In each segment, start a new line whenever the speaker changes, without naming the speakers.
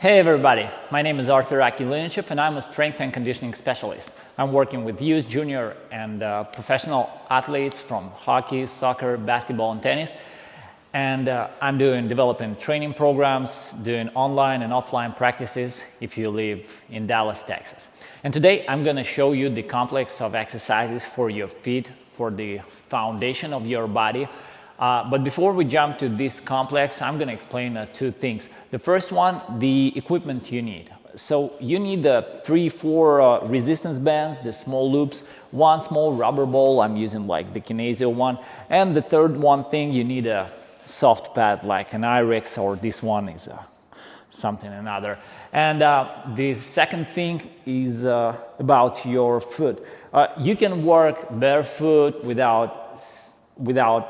Hey everybody, my name is Arthur Akilinichev and I'm a strength and conditioning specialist. I'm working with youth, junior and professional athletes from hockey, soccer, basketball and tennis. And I'm developing training programs, doing online and offline practices if you live in Dallas, Texas. And today I'm going to show you the complex of exercises for your feet, for the foundation of your body. But before we jump to this complex, I'm going to explain two things. The first one, the equipment you need. So you need the 3-4 resistance bands, the small loops, one small rubber ball, I'm using like the Kinesio one, and the third one thing, you need a soft pad like an IREX, or this one is something another. And the second thing is about your foot. You can work barefoot without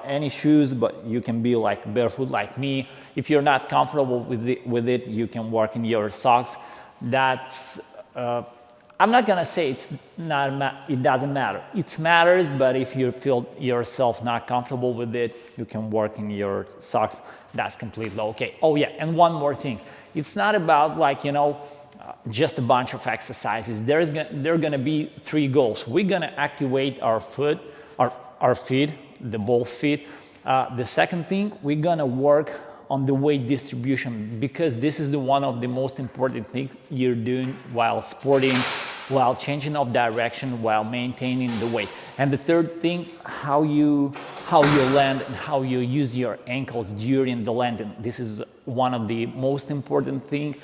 any shoes, but you can be like barefoot like me. If you're not comfortable with it, you can work in your socks. That's I'm not gonna say it doesn't matter. It matters, but if you feel yourself not comfortable with it, you can work in your socks. That's completely okay. Oh yeah, and one more thing. It's not about like, just a bunch of exercises. There are gonna be 3 goals. We're gonna activate our foot, our feet, the both feet. The second thing, we're gonna work on the weight distribution, because this is one of the most important things you're doing while sporting, while changing of direction, while maintaining the weight. And the third thing, how you land and how you use your ankles during the landing. This is one of the most important things.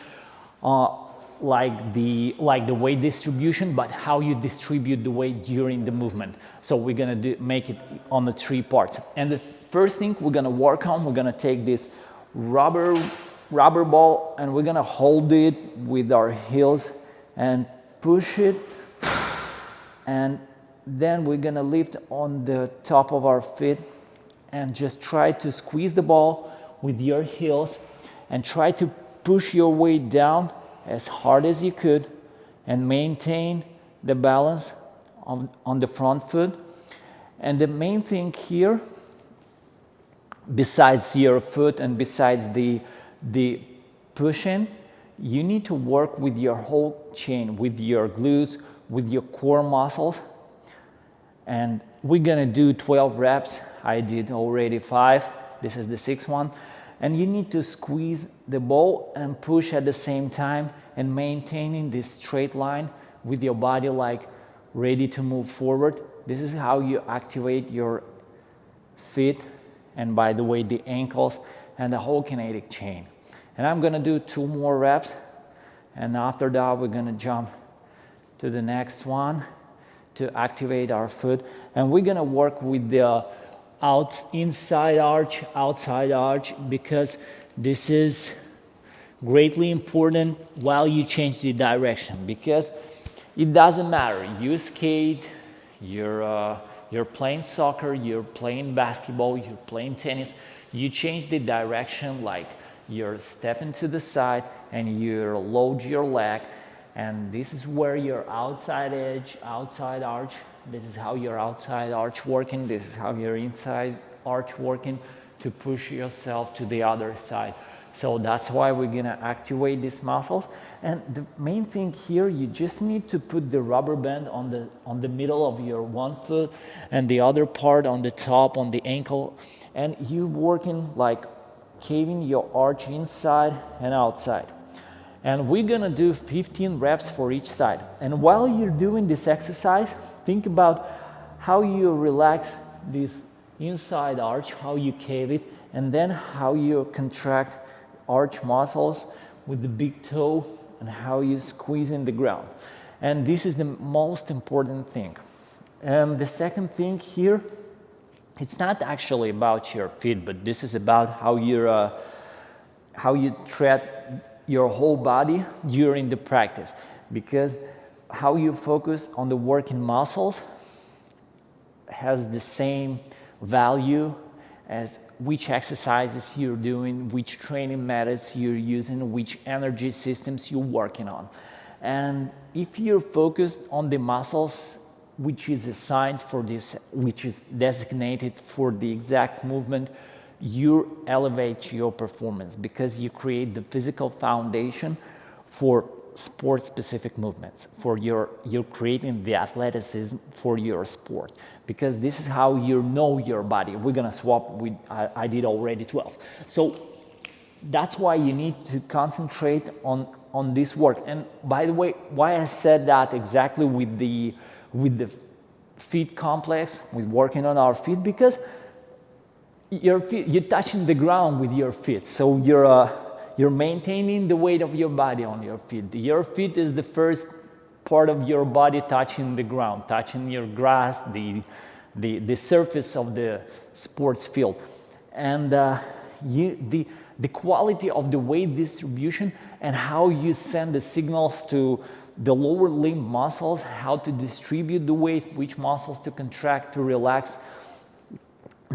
Like the weight distribution, but how you distribute the weight during the movement. So we're gonna make it on the 3 parts. And the first thing we're gonna work on, we're gonna take this rubber ball and we're gonna hold it with our heels and push it, and then we're gonna lift on the top of our feet and just try to squeeze the ball with your heels and try to push your weight down as hard as you could and maintain the balance on the front foot. And the main thing here, besides your foot and besides the pushing, you need to work with your whole chain, with your glutes, with your core muscles. And we're gonna do 12 reps. I did already 5. This is the 6th one. And you need to squeeze the ball and push at the same time and maintaining this straight line with your body like ready to move forward. This is how you activate your feet and, by the way, the ankles and the whole kinetic chain. And I'm gonna do 2 more reps, and after that we're gonna jump to the next one to activate our foot. And we're gonna work with the inside arch, outside arch, because this is greatly important while you change the direction, because it doesn't matter. You skate, you're playing soccer, you're playing basketball, you're playing tennis, you change the direction, like you're stepping to the side and you load your leg, and this is where your outside edge, outside arch, this is how your outside arch working, this is how your inside arch working to push yourself to the other side. So that's why we're gonna activate these muscles. And the main thing here, you just need to put the rubber band on the middle of your one foot and the other part on the top, on the ankle, and you working like caving your arch inside and outside. And we're gonna do 15 reps for each side. And while you're doing this exercise, think about how you relax this inside arch, how you cave it, and then how you contract arch muscles with the big toe and how you squeeze in the ground. And this is the most important thing. And the second thing here, it's not actually about your feet, but this is about how you tread your whole body during the practice, because how you focus on the working muscles has the same value as which exercises you're doing, which training methods you're using, which energy systems you're working on. And if you're focused on the muscles which is assigned for this, which is designated for the exact movement, you elevate your performance because you create the physical foundation for sport-specific movements, for you're creating the athleticism for your sport, because this is how you know your body. We're gonna swap with, I did already 12. So that's why you need to concentrate on this work. And by the way, why I said that exactly with the feet complex, with working on our feet, because your feet, you're touching the ground with your feet. So you're maintaining the weight of your body on your feet. Your feet is the first part of your body touching the ground, touching your grass, the surface of the sports field. And the quality of the weight distribution and how you send the signals to the lower limb muscles, how to distribute the weight, which muscles to contract, to relax,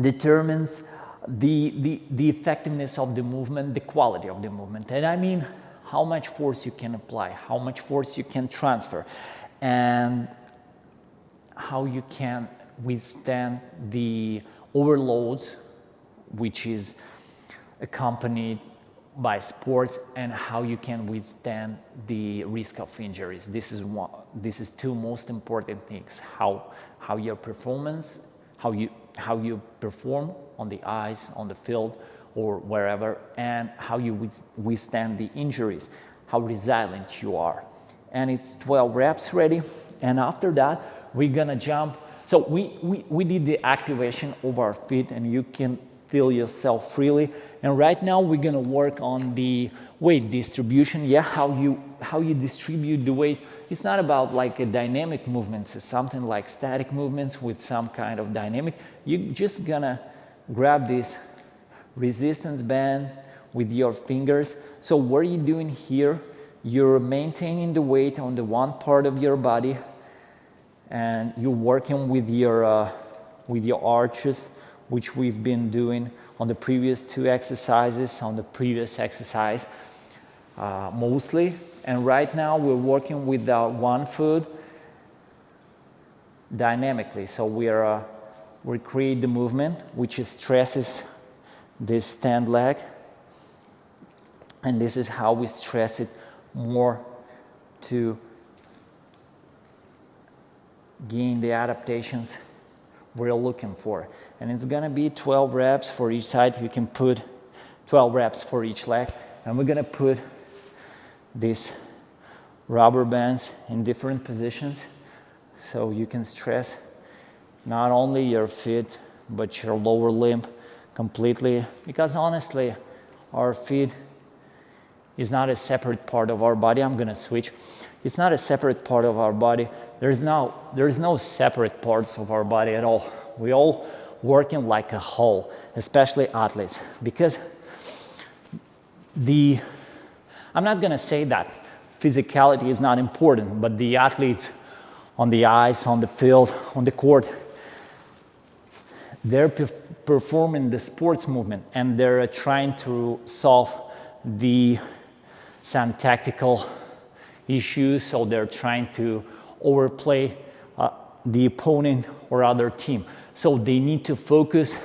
determines the effectiveness of the movement, the quality of the movement. And I mean how much force you can apply, how much force you can transfer, and how you can withstand the overloads which is accompanied by sports, and how you can withstand the risk of injuries. This is two most important things: how your performance, how you perform on the ice, on the field, or wherever, and how you withstand the injuries, how resilient you are. And it's 12 reps ready. And after that, we're gonna jump. So we did the activation of our feet, and you can feel yourself freely. And right now we're gonna work on the weight distribution. Yeah, how you distribute the weight. It's not about like a dynamic movements. It's something like static movements with some kind of dynamic. You're just gonna grab this resistance band with your fingers. So what are you doing here? You're maintaining the weight on the one part of your body, and you're working with your arches, which we've been doing on the previous two exercises, on the previous exercise mostly. And right now we're working with one foot dynamically. So we create the movement which stresses this stand leg, and this is how we stress it more to gain the adaptations we're looking for. And it's gonna be 12 reps for each side. You can put 12 reps for each leg, and we're gonna put these rubber bands in different positions so you can stress not only your feet but your lower limb completely, because honestly our feet is not a separate part of our body. I'm gonna switch. It's not a separate part of our body. There's no separate parts of our body at all. We all working like a whole, especially athletes, because I'm not gonna say that physicality is not important, but the athletes on the ice, on the field, on the court, they're performing the sports movement, and they're trying to solve some tactical issues, so they're trying to overplay the opponent or other team. So they need to focus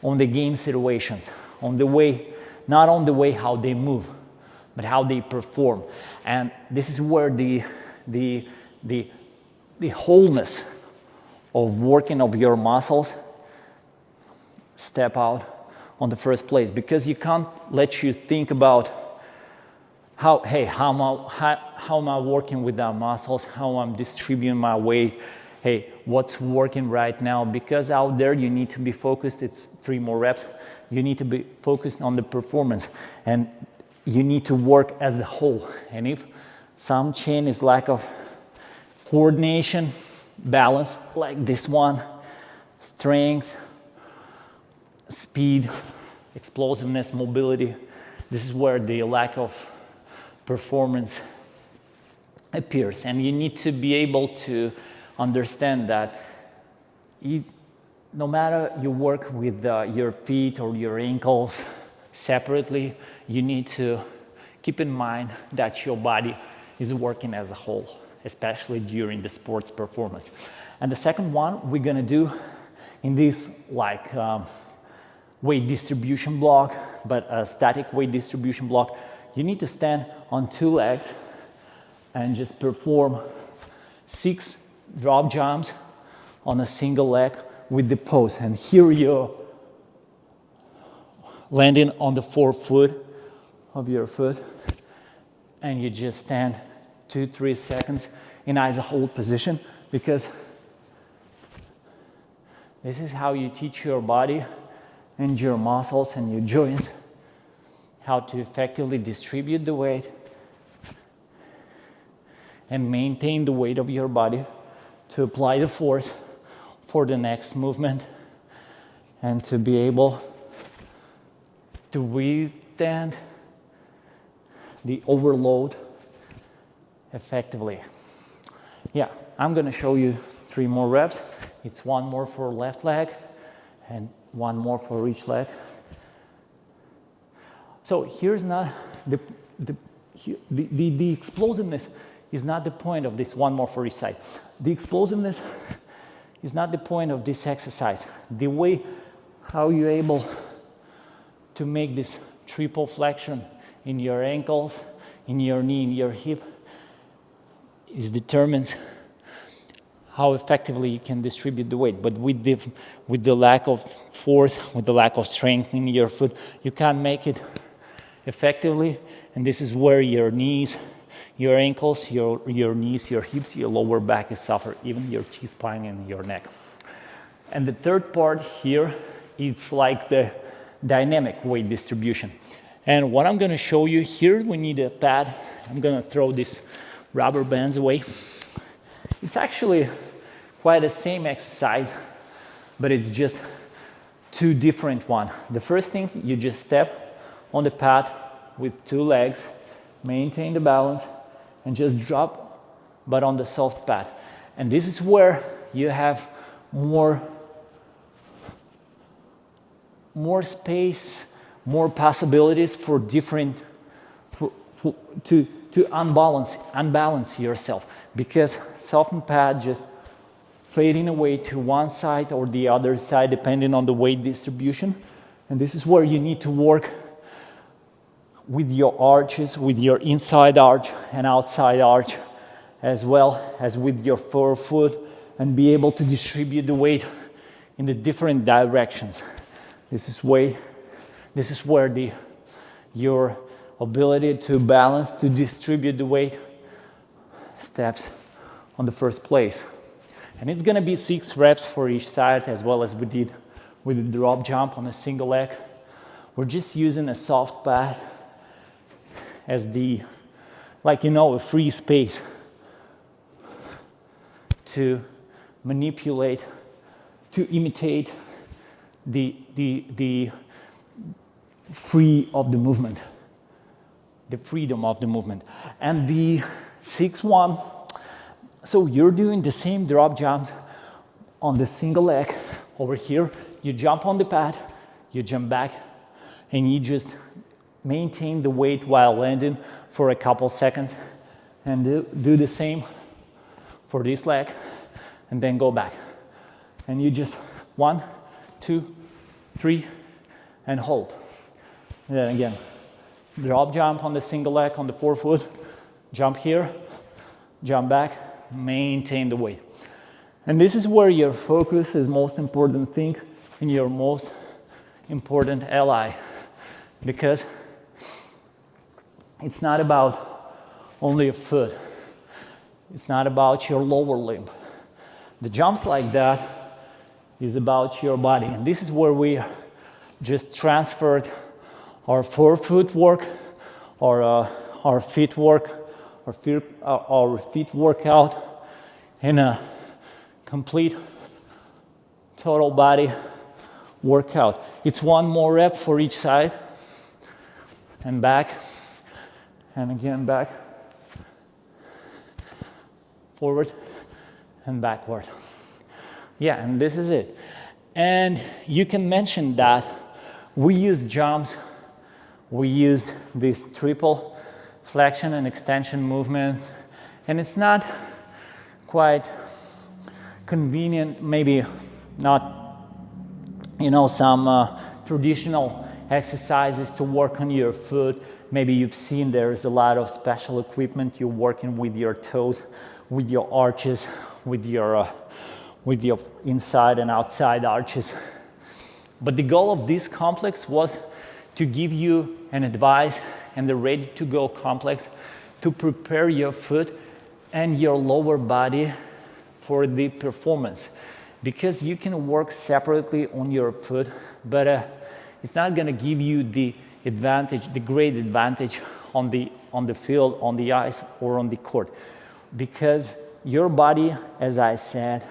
on the game situations, on the way, not on the way how they move, but how they perform. And this is where the wholeness of working of your muscles step out on the first place, because you can't let you think about how am I working with our muscles, how I'm distributing my weight, hey, what's working right now, because out there you need to be focused. It's 3 more reps. You need to be focused on the performance, and you need to work as the whole. And if some chain is lack of coordination, balance, like this one, strength, speed, explosiveness, mobility, this is where the lack of performance appears. And you need to be able to understand that no matter you work with your feet or your ankles separately, you need to keep in mind that your body is working as a whole, especially during the sports performance. And the second one we're gonna do in this weight distribution block, but a static weight distribution block, you need to stand on 2 legs and just perform 6 drop jumps on a single leg with the pose. And here you're landing on the forefoot of your foot, and you just stand 2-3 seconds in iso hold position, because this is how you teach your body and your muscles and your joints how to effectively distribute the weight and maintain the weight of your body to apply the force for the next movement and to be able to withstand the overload effectively. Yeah, I'm gonna show you 3 more reps. It's 1 more for left leg and 1 more for each leg. So here's not the explosiveness is not the point of this 1 more for each side. The explosiveness is not the point of this exercise. The way how you're able to make this triple flexion in your ankles, in your knee, in your hip, is determines how effectively you can distribute the weight. But with the lack of force, with the lack of strength in your foot, you can't make it effectively. And this is where your knees, your ankles, your knees, your hips, your lower back is suffer, even your T-spine and your neck. And the third part here, it's like the dynamic weight distribution. And what I'm gonna show you here, we need a pad. I'm gonna throw these rubber bands away. It's actually quite the same exercise, but it's just 2 different ones. The first thing, you just step on the pad with 2 legs, maintain the balance, and just drop, but on the soft pad. And this is where you have more space, more possibilities for different, to unbalance yourself, because softened pad just fading away to one side or the other side depending on the weight distribution. And this is where you need to work with your arches, with your inside arch and outside arch, as well as with your forefoot, and be able to distribute the weight in the different directions. This is where your ability to balance, to distribute the weight steps on the first place. And it's gonna be 6 reps for each side, as well as we did with the drop jump on a single leg. We're just using a soft pad as the, like, you know, a free space to manipulate, to imitate the free of the movement, the freedom of the movement. And the 6th one, so you're doing the same drop jumps on the single leg. Over here, you jump on the pad, you jump back, and you just maintain the weight while landing for a couple seconds, and do the same for this leg, and then go back. And you just 1, 2, 3, and hold. And then again, drop jump on the single leg on the forefoot, jump here, jump back, maintain the weight. And this is where your focus is most important thing and your most important ally, because it's not about only a foot. It's not about your lower limb. The jumps like that is about your body. And this is where we just transferred our forefoot work, our feet work, our feet workout in a complete total body workout. It's 1 more rep for each side, and back, and again back, forward and backward. Yeah, and this is it. And you can mention that we use jumps, we used this triple flexion and extension movement, and it's not quite convenient, maybe not, you know, some traditional exercises to work on your foot maybe you've seen there's a lot of special equipment. You're working with your toes, with your arches, with your inside and outside arches. But the goal of this complex was to give you an advice and the ready-to-go complex to prepare your foot and your lower body for the performance. Because you can work separately on your foot, but it's not going to give you the advantage, the great advantage on the field, on the ice, or on the court. Because your body, as I said,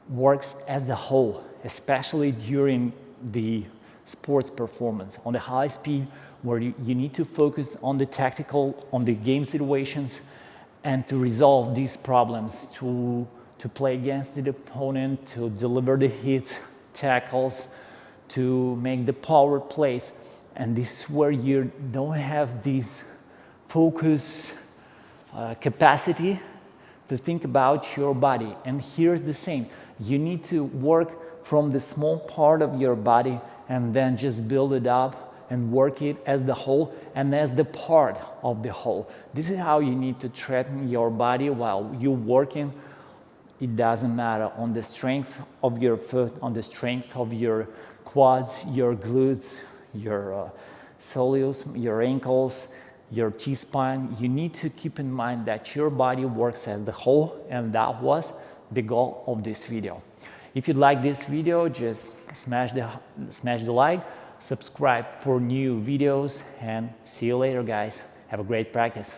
works as a whole, especially during the sports performance. On the high speed, where you need to focus on the tactical, on the game situations, and to resolve these problems, to play against the opponent, to deliver the hits, tackles, to make the power plays. And this is where you don't have this focus capacity to think about your body. And here's the same. You need to work from the small part of your body and then just build it up and work it as the whole and as the part of the whole. This is how you need to train your body while you're working. It doesn't matter on the strength of your foot, on the strength of your quads, your glutes, your soleus, your ankles, your T-spine. You need to keep in mind that your body works as the whole, and that was the goal of this video. If you like this video, just smash the like, subscribe for new videos, and see you later, guys. Have a great practice.